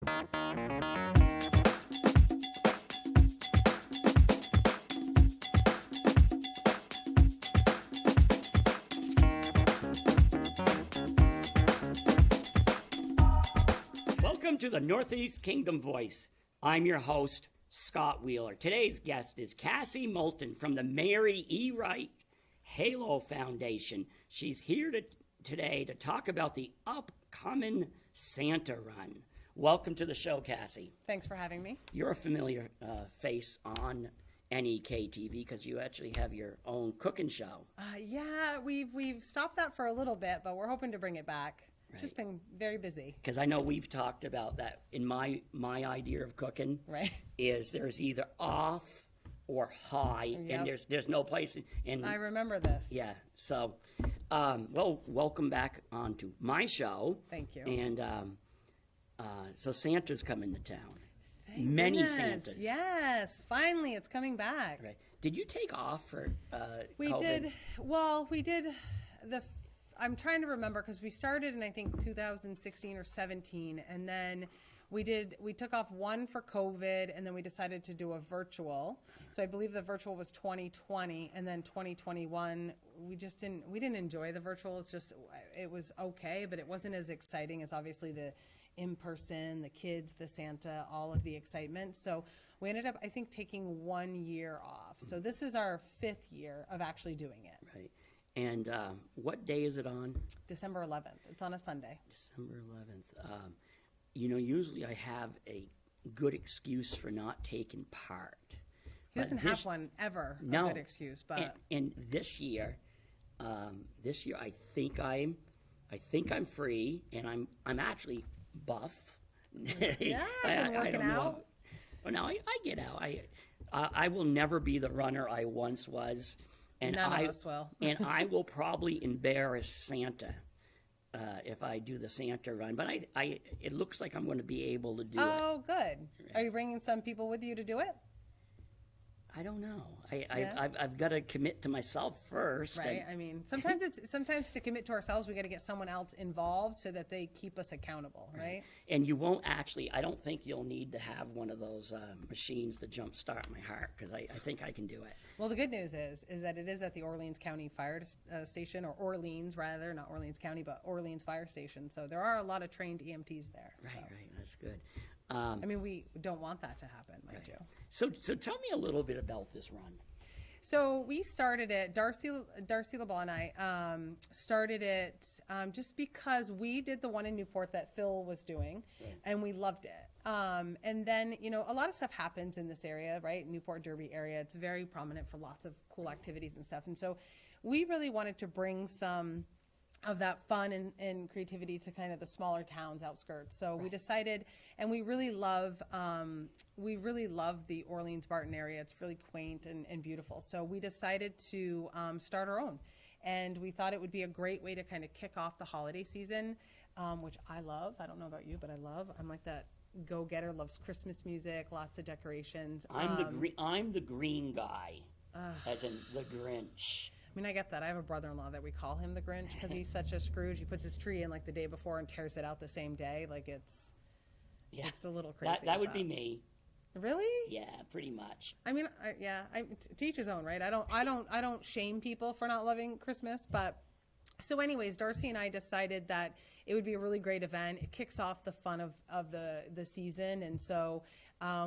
Welcome to the Northeast Kingdom Voice. I'm your host, Scott Wheeler. Today's guest is Cassy Moulton from the Mary E. Wright Halo Foundation. She's here today to talk about the upcoming Santa Run. Welcome to the show, Cassy. Thanks for having me. You're a familiar face on NEK TV because you actually have your own cooking show. Yeah, we've stopped that for a little bit, but we're hoping to bring it back. Right. Just been very busy. Because I know we've talked about that. In my idea of cooking, right, is there's either off or high, yep. and there's no place. And I remember this. Yeah. So, well, welcome back onto my show. Thank you. And so Santa's coming to town. Thank Many goodness. Santas. Yes, finally, it's coming back. Right. Did you take off for We COVID? did. Well, we did the. I'm trying to remember because we started in I think 2016 or 17, and then we took off one for COVID, and then we decided to do a virtual. So I believe the virtual was 2020, and then 2021 we didn't enjoy the virtual. It was okay, but it wasn't as exciting as obviously the in-person, the kids, the Santa, all of the excitement. So we ended up I think taking 1 year off. So this is our 5th year of actually doing it. Right. And what day is it on? December 11th. It's on a Sunday. December 11th. Usually I have a good excuse for not taking part. He doesn't have one ever, no, a good excuse. But and this year I think I'm free, and I'm actually buff. Yeah, I've been working out. Well, no, I get out. I will never be the runner I once was. And none of us will. And I will probably embarrass Santa if I do the Santa run. But it looks like I'm going to be able to do it. Oh, good. Are you bringing some people with you to do it? I don't know. I've got to commit to myself first. Right. I mean, sometimes to commit to ourselves, we got to get someone else involved so that they keep us accountable, right? And you won't actually. I don't think you'll need to have one of those machines to jumpstart my heart because I think I can do it. Well, the good news is that it is at the Orleans County Fire Station, or Orleans rather, not Orleans County, but Orleans Fire Station. So there are a lot of trained EMTs there. Right. So. Right. That's good. I mean, we don't want that to happen, mind you. So tell me a little bit about this run. So we started it, Darcy LeBlanc and I started it just because we did the one in Newport that Phil was doing, right. And we loved it. And then, a lot of stuff happens in this area, right? Newport, Derby area. It's very prominent for lots of cool activities and stuff. And so we really wanted to bring some of that fun and creativity to kind of the smaller towns outskirts. So right. We decided, and we really love the Orleans Barton area. It's really quaint and beautiful. So we decided to start our own. And we thought it would be a great way to kind of kick off the holiday season, which I love. I don't know about you, but I'm like that go-getter, loves Christmas music, lots of decorations. I'm the green guy, as in the Grinch. I mean, I get that. I have a brother-in-law that we call him the Grinch because he's such a Scrooge. He puts his tree in like the day before and tears it out the same day. Like it's a little crazy. That would be me. Really? Yeah, pretty much. I mean, to each his own, right? I don't shame people for not loving Christmas, but so anyways, Darcy and I decided that it would be a really great event. It kicks off the fun of the season, and so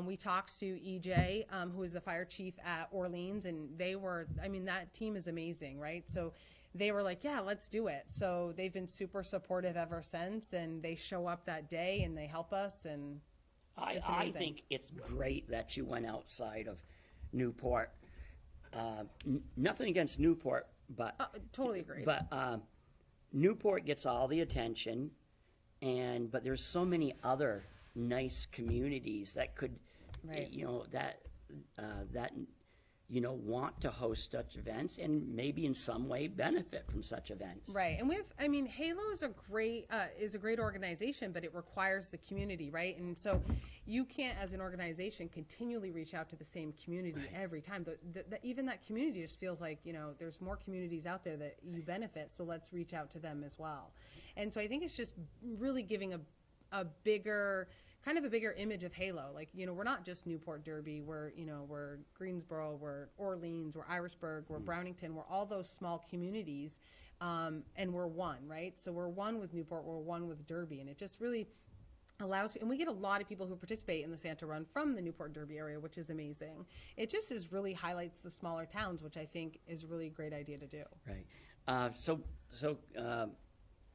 we talked to EJ, who is the fire chief at Orleans, and that team is amazing, right? So they were like, yeah, let's do it. So they've been super supportive ever since, and they show up that day and they help us, and I think it's great that you went outside of Newport. Nothing against Newport, but totally agree. But Newport gets all the attention, but there's so many other nice communities that could, right. Want to host such events and maybe in some way benefit from such events. Right. And Halo is a great organization, but it requires the community, right? And so you can't, as an organization, continually reach out to the same community right. every time. Even that community just feels like, there's more communities out there that you benefit, so let's reach out to them as well. And so I think it's just really giving a bigger kind of a bigger image of Halo. Like, we're not just Newport Derby, we're Greensboro, we're Orleans, we're Irisburg, we're Brownington, we're all those small communities, and we're one, right? So we're one with Newport, we're one with Derby, and it just really allows, and we get a lot of people who participate in the Santa Run from the Newport Derby area, which is amazing. It just really highlights the smaller towns, which I think is really a great idea to do. Right. So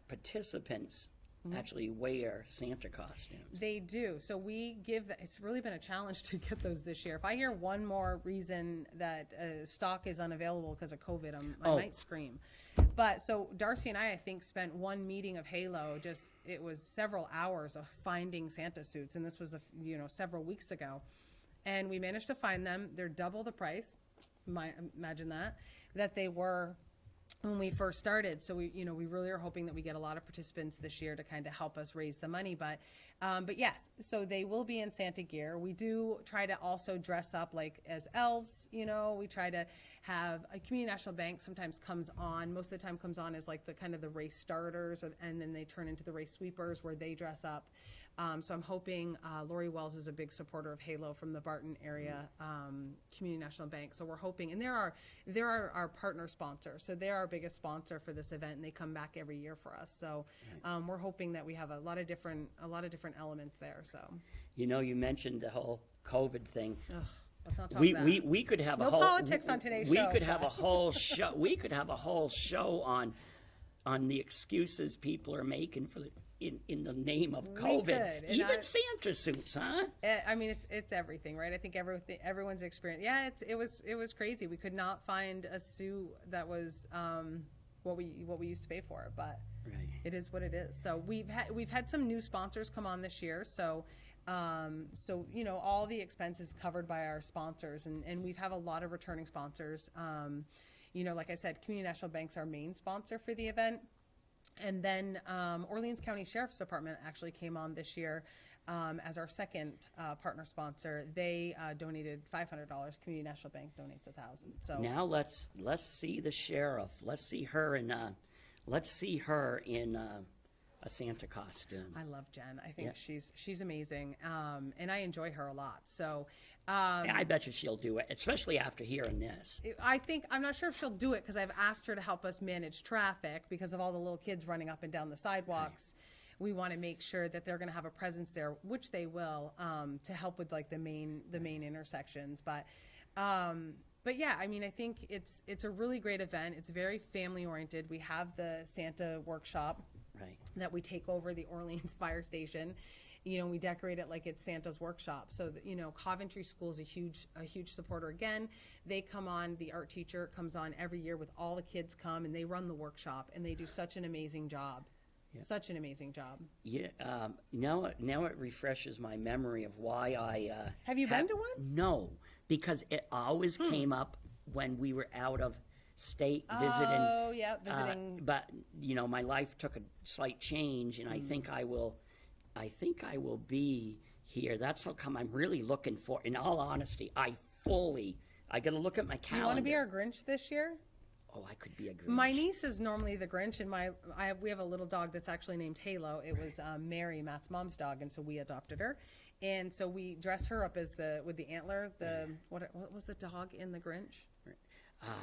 participants actually wear Santa costumes. They do. So we give that. It's really been a challenge to get those this year. If I hear one more reason that stock is unavailable because of COVID, I might scream. But so Darcy and I think, spent one meeting of Halo. It was several hours of finding Santa suits, and this was several weeks ago, and we managed to find them. They're double the price. Imagine that they were when we first started. So we really are hoping that we get a lot of participants this year to kind of help us raise the money. But yes, so they will be in Santa gear. We do try to also dress up like as elves. We try to have a Community National Bank sometimes comes on. Most of the time comes on as like the kind of the race starters, and then they turn into the race sweepers where they dress up. So I'm hoping Lori Wells is a big supporter of Halo from the Barton area Community National Bank. So we're hoping, and they're our partner sponsor. So they're our biggest sponsor for this event, and they come back every year for us. So we're hoping that we have a lot of different elements there. So you mentioned the whole COVID thing. Ugh, let's not talk about that. We could have no a whole politics on today's show. We could have a whole show. We could have a whole show on the excuses people are making for in the name of COVID. Even Santa suits, huh? I mean, it's everything, right? I think everyone's experience. Yeah, it was crazy. We could not find a suit that was what we used to pay for, but right. It is what it is. So we've had some new sponsors come on this year. So all the expenses covered by our sponsors, and we've had a lot of returning sponsors. Like I said, Community National Bank's our main sponsor for the event. And then Orleans County Sheriff's Department actually came on this year as our second partner sponsor. They donated $500. Community National Bank donates $1,000. So now let's see the sheriff. Let's see her in a Santa costume. I love Jen. I think she's amazing, and I enjoy her a lot. So. I bet you she'll do it, especially after hearing this. I'm not sure if she'll do it because I've asked her to help us manage traffic because of all the little kids running up and down the sidewalks. Right. We want to make sure that they're going to have a presence there, which they will, to help with like the main intersections. But yeah, I mean, I think it's a really great event. It's very family oriented. We have the Santa workshop that we take over the Orleans fire station. We decorate it like it's Santa's workshop. So, Coventry School is a huge supporter. Again, they come on, the art teacher comes on every year with all the kids come, and they run the workshop, and they do such an amazing job. Yeah. Such an amazing job. Yeah. Now it refreshes my memory of why I... Have you been to one? No, because it always came up when we were out of state visiting. Oh, yeah, visiting. But, my life took a slight change, and I think I will be here. That's how come I'm really looking for, in all honesty, I got to look at my calendar. Do you want to be our Grinch this year? Oh, I could be a Grinch. My niece is normally the Grinch, and we have a little dog that's actually named Halo. It was Mary, Matt's mom's dog, and so we adopted her. And so we dress her up as with the antler. What was the dog in the Grinch?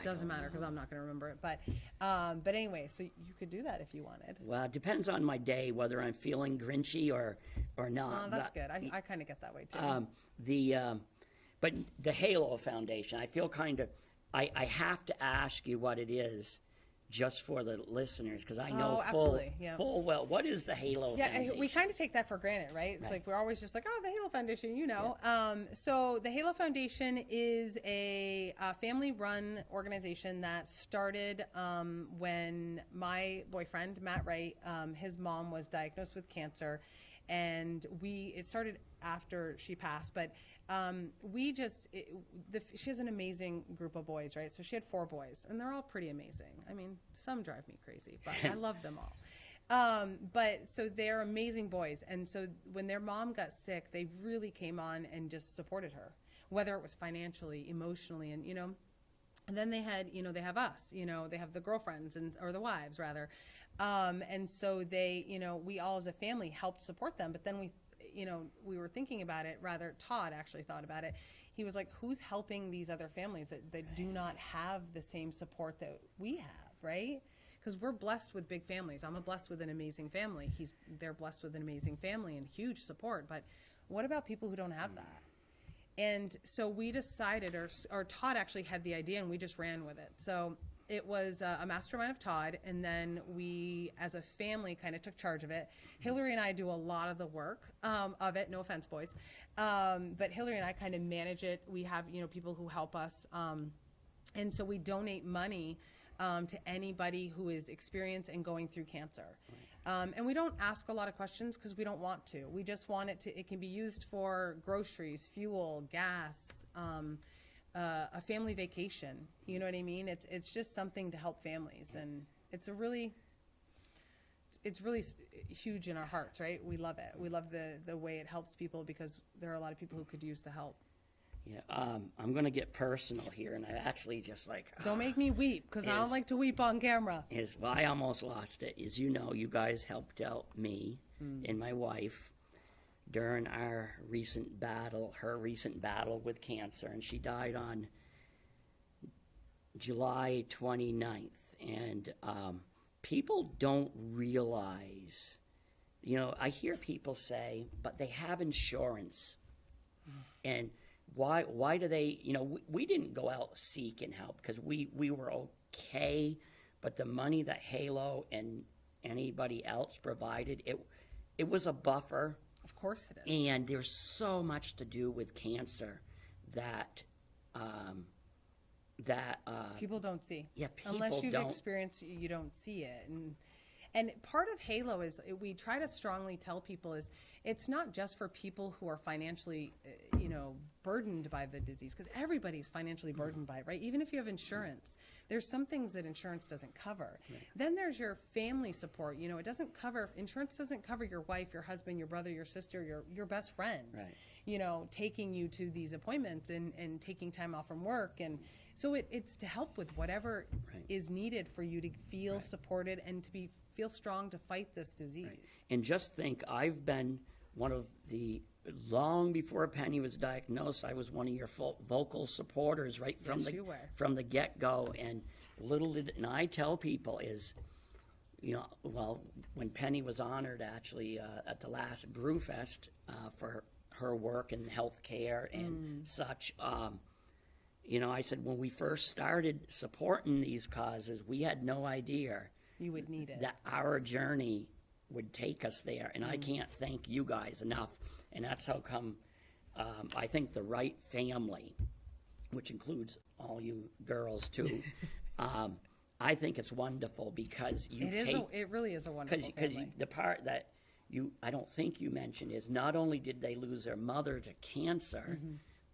Doesn't matter because I'm not going to remember it. But anyway, so you could do that if you wanted. Well, it depends on my day whether I'm feeling Grinchy or not. Oh, that's good. I kind of get that way too. But the Halo Foundation, I feel kind of I have to ask you what it is. Just for the listeners, because I know full well. What is the Halo Foundation? Yeah, we kind of take that for granted, right? It's like we're always just like, oh, the Halo Foundation, Yeah. So the Halo Foundation is a family-run organization that started when my boyfriend, Matt Wright, his mom was diagnosed with cancer. And it started after she passed, but she has an amazing group of boys, right? So she had 4 boys, and they're all pretty amazing. I mean, some drive me crazy, but I love them all. But so they're amazing boys, and so when their mom got sick, they really came on and just supported her, whether it was financially, emotionally, and And then they had, they have us, they have the girlfriends or the wives rather. And so they, we all as a family helped support them. But then we were thinking about it, rather Todd actually thought about it. He was like, who's helping these other families that do not have the same support that we have, right? Because we're blessed with big families. I'm blessed with an amazing family. They're blessed with an amazing family and huge support. But what about people who don't have that? And so we decided, or Todd actually had the idea, and we just ran with it. So it was a mastermind of Todd, and then we, as a family, kind of took charge of it. Hillary and I do a lot of the work of it. No offense, boys. But Hillary and I kind of manage it. We have, people who help us. And so we donate money to anybody who is experienced and going through cancer. And we don't ask a lot of questions because we don't want to. We just want it can be used for groceries, fuel, gas, a family vacation. You know what I mean? It's just something to help families, and it's really huge in our hearts, right? We love it. We love the way it helps people because there are a lot of people who could use the help. Yeah, I'm going to get personal here, and I actually just Don't make me weep, because I don't like to weep on camera. Well, I almost lost it. As you know, you guys helped out me and my wife during her recent battle with cancer, and she died on July 29th. And people don't realize, I hear people say, but they have insurance, and why do they, we didn't go out seeking help because we were okay, but the money that Halo and anybody else provided, it was a buffer. Of course it is. And there's so much to do with cancer that people don't see. Yeah, people unless you've don't. experienced, you don't see it. And part of Halo is, we try to strongly tell people, is it's not just for people who are financially, burdened by the disease, because everybody's financially burdened by it, right? Even if you have insurance, there's some things that insurance doesn't cover. Right. Then there's your family support. Insurance doesn't cover your wife, your husband, your brother, your sister, your best friend, right. Taking you to these appointments and taking time off from work. And so it's to help with whatever right. is needed for you to feel right. supported and to feel strong to fight this disease. Right. And just think, I've been one of the, long before Penny was diagnosed, I was one of your vocal supporters right from from the get-go. And and I tell people is, when Penny was honored actually at the last Brewfest for her work in healthcare and such, I said when we first started supporting these causes, we had no idea you would need it, that our journey would take us there. And I can't thank you guys enough. And that's how come I think the right family, which includes all you girls too, I think it's wonderful because it really is a wonderful family. Because the part that I don't think you mentioned is not only did they lose their mother to cancer,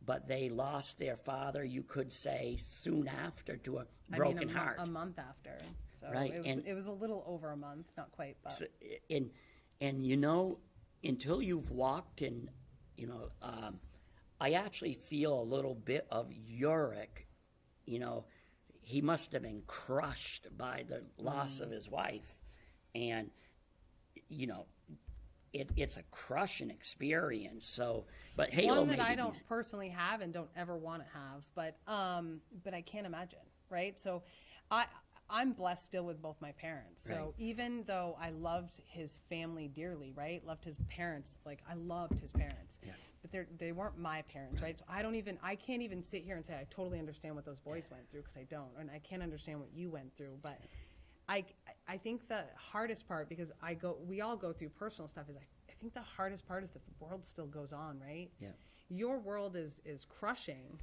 but they lost their father, you could say, soon after to a broken heart. A month after. So right. it was a little over a month, not quite. But. So, until you've walked in, I actually feel a little bit of Yorick. He must have been crushed by the loss of his wife. And, it's a crushing experience. So, but Halo one that I don't personally have and don't ever want to have, but I can't imagine, right? So I'm blessed still with both my parents. So right. even though I loved his family dearly, right? Loved his parents, I loved his parents. Yeah. But they weren't my parents, right? So I can't even sit here and say I totally understand what those boys went through, because I don't. And I can't understand what you went through. But I think the hardest part, because we all go through personal stuff, is I think the hardest part is that the world still goes on, right? Yeah. Your world is crushing.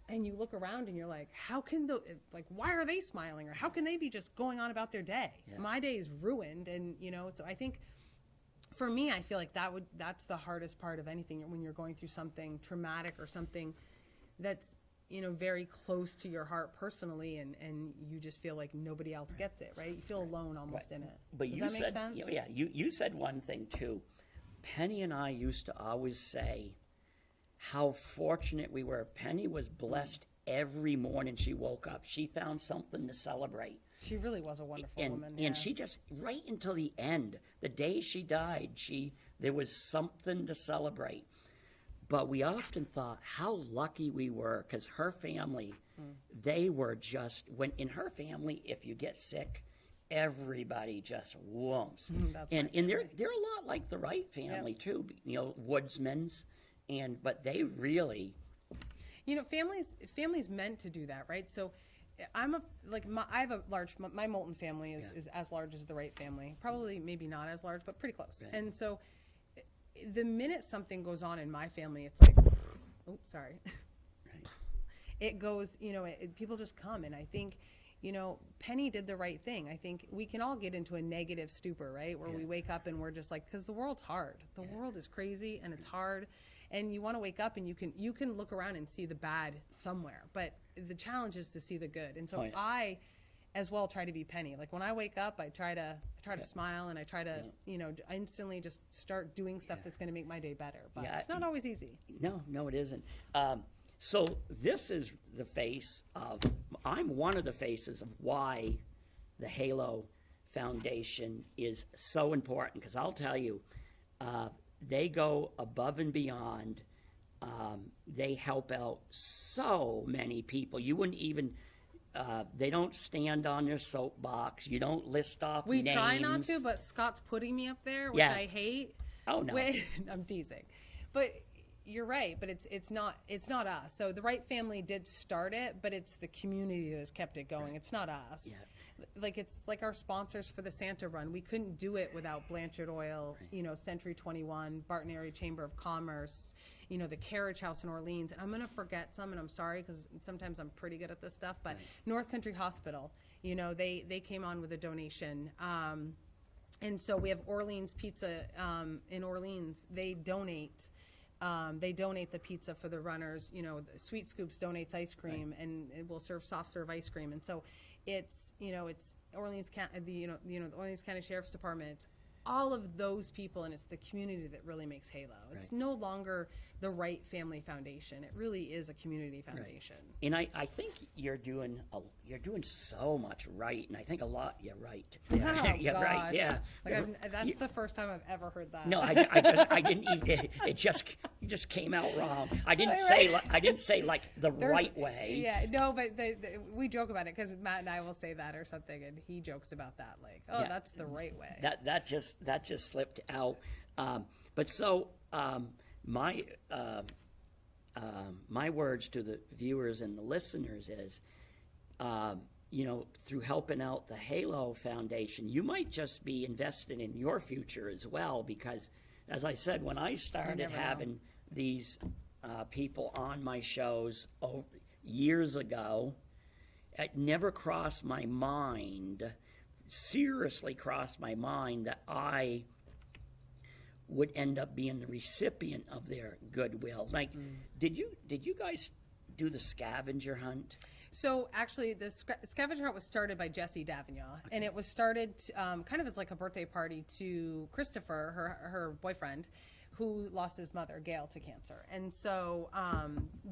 And you look around and you're like, why are they smiling? Or how can they be just going on about their day? Yeah. My day is ruined. And, so I think for me, I feel like that's the hardest part of anything, when you're going through something traumatic or something that's, very close to your heart personally, and you just feel like nobody else gets it, right? You feel alone almost in it. But Does that make sense? You said one thing too. Penny and I used to always say how fortunate we were. Penny was blessed every morning she woke up. She found something to celebrate. She really was a wonderful woman. And she just, right until the end, the day she died, There was something to celebrate. But we often thought how lucky we were, because her family, they were just, when in her family, if you get sick, everybody just whoops. And they're a lot like the Wright family too, you know, woodsmen's, but they really, you know, families meant to do that, right? So I have a large, my Moulton family is as large as the Wright family, probably maybe not as large, but pretty close. Right. And so the minute something goes on in my family, it's like, oh, sorry. right. It goes, you know, people just come. And I think, you know, Penny did the right thing. I think we can all get into a negative stupor, right? Where we wake up and we're just like, because the world's hard. The world is crazy and it's hard. And you want to wake up and you can look around and see the bad somewhere. But the challenge is to see the good. And so I as well try to be Penny. Like when I wake up, I try to smile, and I try to, you know, instantly just start doing stuff that's going to make my day better. But it's not always easy. No, it isn't. So this is the face of, I'm one of the faces of why the Halo Foundation is so important, because I'll tell you, they go above and beyond. They help out so many people. You wouldn't even, they don't stand on their soapbox. You don't list off We names. try not to, but Scott's putting me up there, which I hate. Oh, no. I'm teasing. But you're right, but it's not us. So the Wright family did start it, but it's the community that has kept it going. It's not us. Yeah. Like it's like our sponsors for the Santa Run. We couldn't do it without Blanchard Oil, you know, Century 21, Barton Area Chamber of Commerce, you know, the Carriage House in Orleans. And I'm going to forget some, and I'm sorry because sometimes I'm pretty good at this stuff, but North Country Hospital, you know, they came on with a donation. And so we have Orleans Pizza in Orleans. They donate the pizza for the runners. You know, Sweet Scoops donates ice cream, and it will serve soft serve ice cream. And so it's, you know, it's Orleans County, the Orleans County Sheriff's Department. It's all of those people, and it's the community that really makes Halo. It's no longer the Wright Family Foundation. It really is a community foundation. And I think you're doing so much right, and I think a lot. You're right. Oh, yeah, gosh. right. Yeah. Like that's the first time I've ever heard that. No, I didn't even. It just came out wrong. I didn't say like the right way. Yeah, no, but we joke about it because Matt and I will say that or something, and he jokes about that, like, oh, that's the right way. That just slipped out. But so my words to the viewers and the listeners is, you know, through helping out the Halo Foundation, you might just be invested in your future as well, because, as I said, when I started having these people on my shows years ago, it never crossed my mind, seriously crossed my mind, that I would end up being the recipient of their goodwill. Like, did you guys do the scavenger hunt? So actually, the scavenger hunt was started by Jessie Davignon, and it was started kind of as like a birthday party to Christopher, her boyfriend, who lost his mother, Gail, to cancer. And so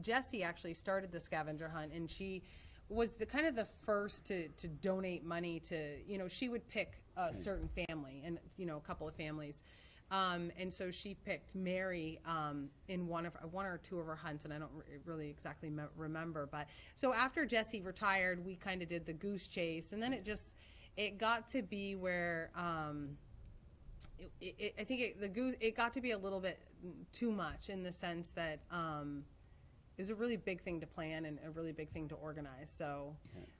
Jessie actually started the scavenger hunt, and she was the kind of the first to donate money to, you know, she would pick a certain family, and, you know, a couple of families. And so she picked Mary in one or two of her hunts, and I don't really exactly remember. But so after Jessie retired, we kind of did the goose chase, and then it got to be where I think it got to be a little bit too much, in the sense that it was a really big thing to plan and a really big thing to organize. So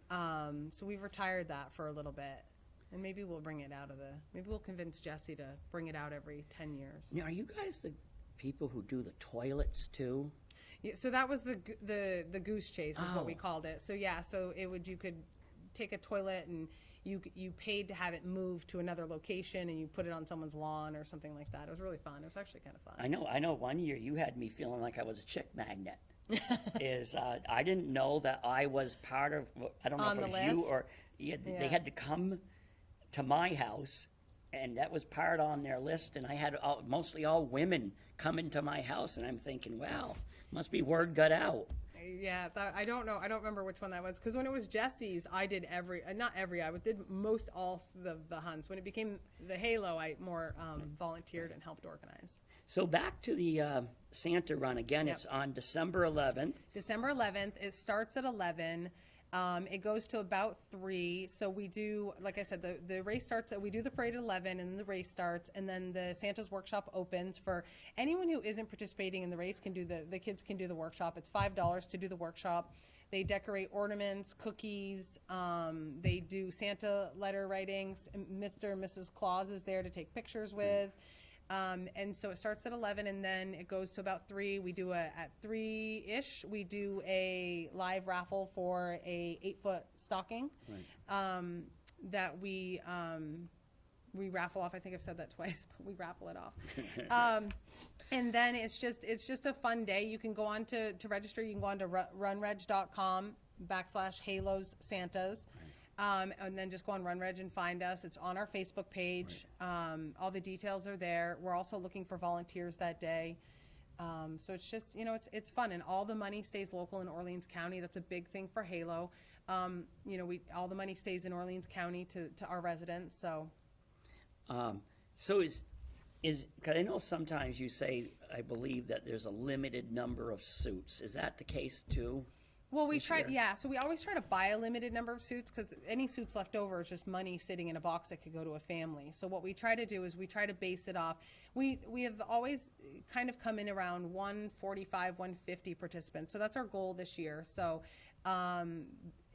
so we retired that for a little bit. And maybe we'll maybe we'll convince Jessie to bring it out every 10 years. Now, are you guys the people who do the toilets too? Yeah, so that was the goose chase is what we called it. So yeah, so you could take a toilet and you paid to have it moved to another location, and you put it on someone's lawn or something like that. It was really fun. It was actually kind of fun. I know one year you had me feeling like I was a chick magnet. I didn't know that I was part of, I don't know if it was you or they had to come to my house, and that was part on their list, and I had mostly all women coming to my house, and I'm thinking, wow, must be word got out. Yeah, I don't know. I don't remember which one that was, because when it was Jesse's, I did not every, I did most all the hunts. When it became the Halo, I more volunteered and helped organize. So back to the Santa run again. Yep. It's on December 11th. December 11th. It starts at 11. It goes to about 3. So we do, like I said, the race starts, we do the parade at 11 and then the race starts, and then the Santa's workshop opens for anyone who isn't participating in the race. Can do the kids can do the workshop. It's $5 to do the workshop. They decorate ornaments, cookies. They do Santa letter writings. Mr. and Mrs. Claus is there to take pictures with. And so it starts at 11 and then it goes to about 3. We do at 3-ish, we do a live raffle for a 8-foot stocking. Right. That we raffle off. I think I've said that twice, but we raffle it off. And then it's just a fun day. You can go on to register. You can go on to runreg.com/Halos Santas. And then just go on RunReg and find us. It's on our Facebook page. Right. All the details are there. We're also looking for volunteers that day. So it's just, it's fun. And all the money stays local in Orleans County. That's a big thing for Halo. All the money stays in Orleans County to our residents. So is because I know sometimes you say, I believe that there's a limited number of suits. Is that the case too? Well, so we always try to buy a limited number of suits, because any suits left over is just money sitting in a box that could go to a family. So what we try to do is we try to base it off. We have always kind of come in around 145, 150 participants. So that's our goal this year. So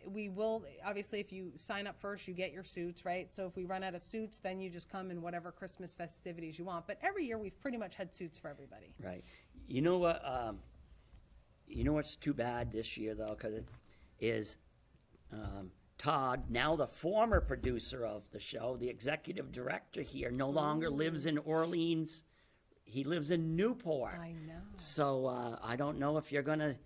we will, obviously, if you sign up first, you get your suits, right? So if we run out of suits, then you just come in whatever Christmas festivities you want. But every year we've pretty much had suits for everybody. Right. You know what? You know what's too bad this year, though, because it is Todd, now the former producer of the show, the executive director here, no longer lives in Orleans. He lives in Newport. I know. So I don't know if you're going to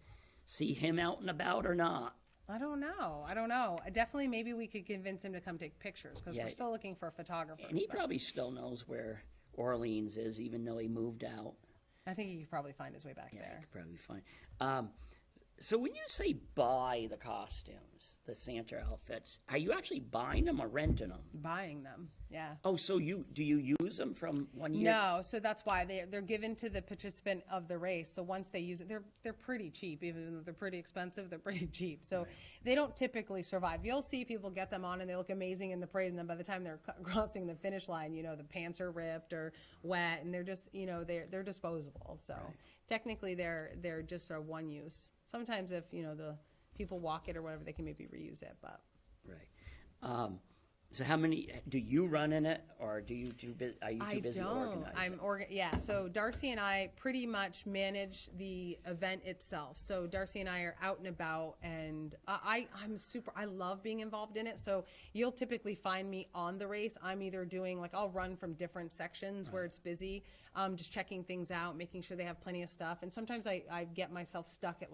see him out and about or not. I don't know. Definitely, maybe we could convince him to come take pictures, because we're still looking for a photographer. And he probably still knows where Orleans is, even though he moved out. I think he could probably find his way back there. Yeah, he could probably find. So when you say buy the costumes, the Santa outfits, are you actually buying them or renting them? Buying them, yeah. Oh, so do you use them from one year? No, so that's why they're given to the participant of the race. So once they use it, they're pretty cheap. Even though they're pretty expensive, they're pretty cheap. So they don't typically survive. You'll see people get them on and they look amazing in the parade, and then by the time they're crossing the finish line, the pants are ripped or wet, and they're just they're disposable. So technically they're just a one use. Sometimes if, the people walk it or whatever, they can maybe reuse it, but. Right. So how many, do you run in it, or are you too busy organizing? So Darcy and I pretty much manage the event itself. So Darcy and I are out and about, and I love being involved in it. So you'll typically find me on the race. I'm either doing, I'll run from different sections where it's busy, just checking things out, making sure they have plenty of stuff. And sometimes I get myself stuck at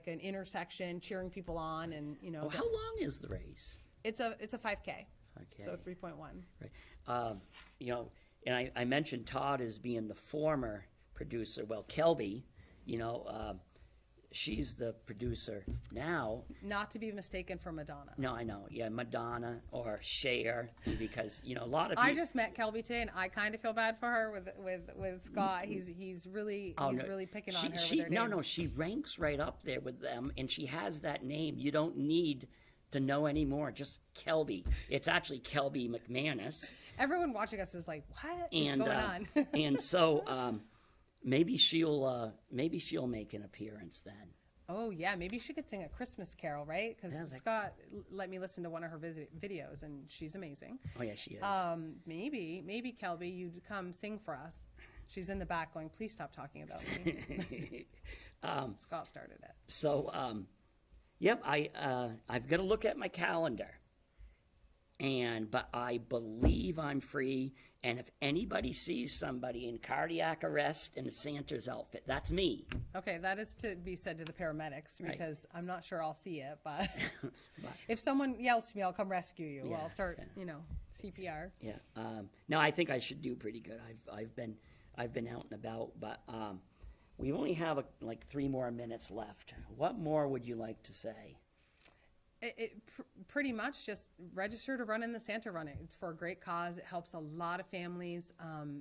an intersection, cheering people on, and how long is the race? It's a 5K. So 3.1. Right. And I mentioned Todd as being the former producer. Well, Kelby, she's the producer now. Not to be mistaken for Madonna. No, I know. Yeah, Madonna or Cher, because a lot of people. I just met Kelby today, and I kind of feel bad for her with Scott. He's really picking on her with their name. No, she ranks right up there with them, and she has that name. You don't need to know anymore. Just Kelby. It's actually Kelby McManus. Everyone watching us is like, what is going on? And so maybe she'll make an appearance then. Oh yeah, maybe she could sing a Christmas carol, right? Because Scott let me listen to one of her videos, and she's amazing. Oh yeah, she is. Maybe Kelby, you'd come sing for us. She's in the back going, please stop talking about me. Scott started it. So. Yep, I've got to look at my calendar, but I believe I'm free. And if anybody sees somebody in cardiac arrest in a Santa's outfit, that's me. Okay, that is to be said to the paramedics, because I'm not sure I'll see it, but if someone yells to me, I'll come rescue you. Yeah, I'll start, CPR. Yeah. No, I think I should do pretty good. I've been out and about, but. we only have like 3 more minutes left. What more would you like to say? Pretty much just register to run in the Santa Run. It's for a great cause. It helps a lot of families.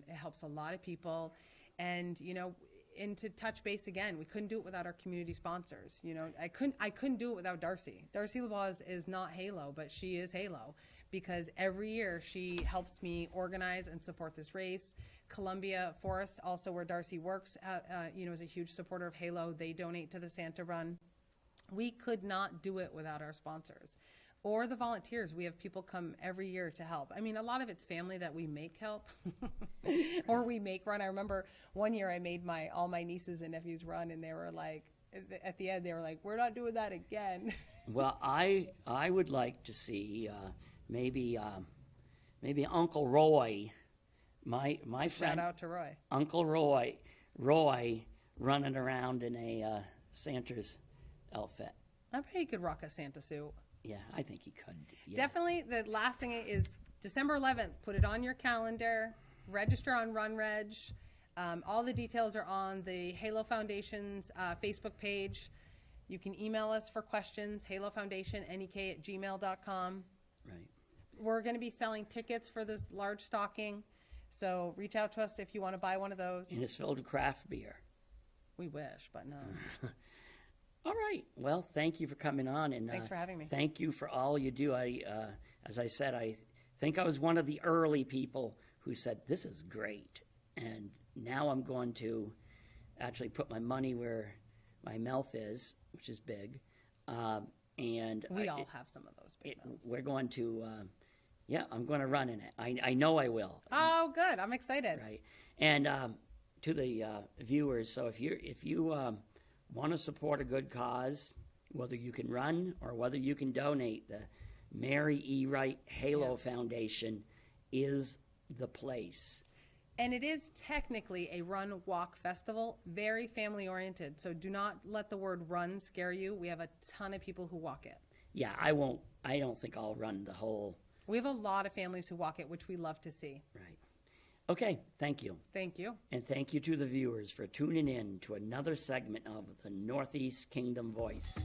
It helps a lot of people. And, you know, and to touch base again, we couldn't do it without our community sponsors. You know, I couldn't do it without Darcy. Darcy LeBois is not Halo, but she is Halo, because every year she helps me organize and support this race. Columbia Forest, also where Darcy works, you know, is a huge supporter of Halo. They donate to the Santa Run. We could not do it without our sponsors or the volunteers. We have people come every year to help. I mean, a lot of it's family that we make help or we make run. I remember one year I made all my nieces and nephews run, and they were like, at the end, they were like, we're not doing that again. Well, I would like to see maybe Uncle Roy, my friend. Shout out to Roy. Uncle Roy running around in a Santa's outfit. I bet he could rock a Santa suit. Yeah, I think he could. Yeah. Definitely. The last thing is December 11th. Put it on your calendar. Register on RunReg. All the details are on the Halo Foundation's Facebook page. You can email us for questions, halofoundation.nek@gmail.com. Right. We're going to be selling tickets for this large stocking, so reach out to us if you want to buy one of those. And it's filled with craft beer. We wish, but no. All right. Well, thank you for coming on, and Thanks for having me. Thank you for all you do. As I said, I think I was one of the early people who said this is great, and now I'm going to actually put my money where my mouth is, which is big. And we all have some of those big mouths. We're going to, I'm going to run in it. I know I will. Oh, good. I'm excited. Right. And to the viewers, so if you want to support a good cause, whether you can run or whether you can donate, the Mary E. Wright Halo Foundation is the place. And it is technically a run-walk festival, very family-oriented. So do not let the word run scare you. We have a ton of people who walk it. Yeah, I don't think I'll run the whole. We have a lot of families who walk it, which we love to see. Right. Okay, thank you. Thank you. And thank you to the viewers for tuning in to another segment of the Northeast Kingdom Voice.